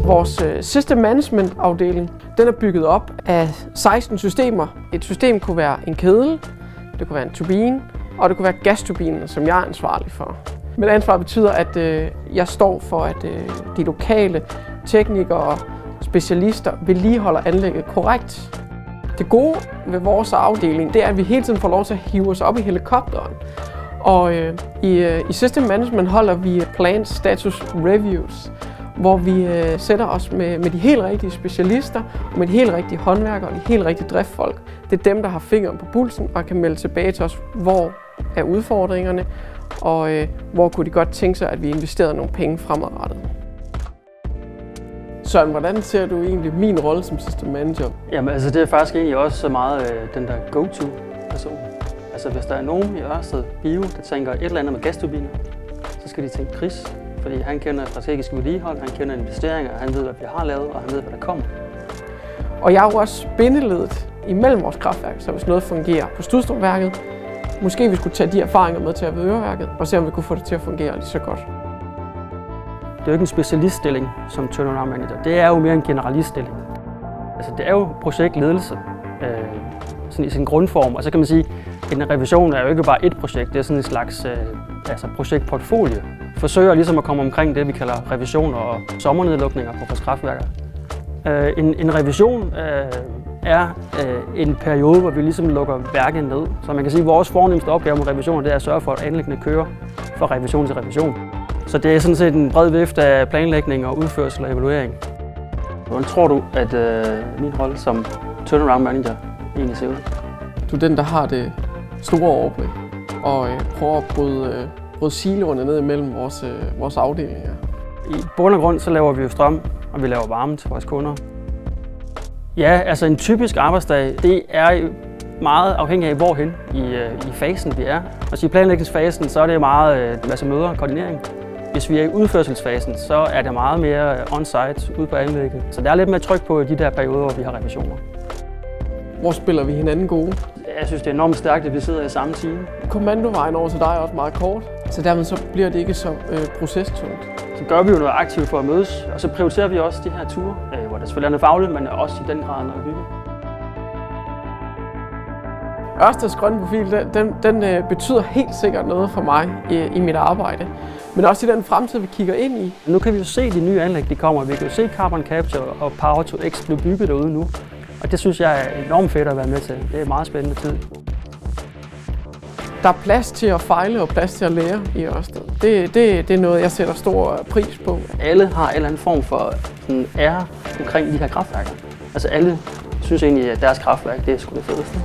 Vores System Management afdeling, den er bygget op af 16 systemer. Et system kunne være en kedel, det kunne være en turbine, og det kunne være gasturbinen, som jeg er ansvarlig for. Mit ansvar betyder, at jeg står for, at de lokale teknikere og specialister vedligeholder anlægget korrekt. Det gode ved vores afdeling, det er, at vi hele tiden får lov til at hive os op i helikopteren. Og i System Management holder vi Plant Status Reviews, hvor vi sætter os med de helt rigtige specialister, og med de helt rigtige håndværkere og de helt rigtige driftfolk. Det er dem, der har fingeren på pulsen og kan melde tilbage til os, hvor er udfordringerne, og hvor kunne de godt tænke sig, at vi investerede nogle penge fremadrettet. Søren, hvordan ser du egentlig min rolle som system manager? Jamen altså det er faktisk egentlig også så meget den der go-to-person. Altså hvis der er nogen i Ørsted Bio, der tænker et eller andet med gasturbiner, så skal de tænke Chris, fordi han kender strategisk vedligehold, han kender investeringer, han ved, hvad vi har lavet, og han ved, hvad der kommer. Og jeg er jo også bindeleddet imellem vores kraftværk, så hvis noget fungerer på Studstrupværket, måske vi skulle tage de erfaringer med til Avedøreværket, og se om vi kunne få det til at fungere lige så godt. Det er jo ikke en specialiststilling som turnaround manager, det er jo mere en generaliststilling. Altså det er jo projektledelse sådan i sin grundform, og så kan man sige, at en revision er jo ikke bare et projekt, det er sådan en slags projektportfolio. Forsøger ligesom at komme omkring det, vi kalder revisioner og sommernedlukninger på vores kraftværker. En revision er en periode, hvor vi ligesom lukker værket ned. Så man kan sige, at vores fornemmeste opgave med revisioner, det er at sørge for, at anlæggene kører fra revision til revision. Så det er sådan set en bred vifte af planlægning og udførsel og evaluering. Hvordan tror du, at min rolle som turnaround manager egentlig ser ud? Du er den, der har det store overblik og prøver at bryde siloerne ned imellem vores afdelinger. I bund og grund så laver vi jo strøm, og vi laver varme til vores kunder. Ja, altså en typisk arbejdsdag, det er meget afhængig af, hvorhen i fasen vi er. Og i planlægningsfasen, så er det meget en masse møder og koordinering. Hvis vi er i udførselsfasen, så er det meget mere on-site ude på anlægget. Så der er lidt mere tryk på de der perioder, hvor vi har revisioner. Hvor spiller vi hinanden gode? Jeg synes, det er enormt stærkt, at vi sidder i samme team. Kommandovejen over til dig er også meget kort, så dermed så bliver det ikke så procestungt. Så gør vi jo noget aktivt for at mødes, og så prioriterer vi også de her ture, hvor der selvfølgelig er noget fagligt, men også i den grad noget hygge. Ørsteds grønne profil, den betyder helt sikkert noget for mig i mit arbejde, men også i den fremtid, vi kigger ind i. Nu kan vi jo se de nye anlæg, de kommer. Vi kan jo se Carbon Capture og Power to X blive bygget derude nu. Og det synes jeg er enormt fedt at være med til. Det er en meget spændende tid. Der er plads til at fejle og plads til at lære i Ørsted. Det er noget, jeg sætter stor pris på. Alle har en eller anden form for ære omkring de her kraftværker. Altså alle synes egentlig, at deres kraftværk det er sgu det fedeste.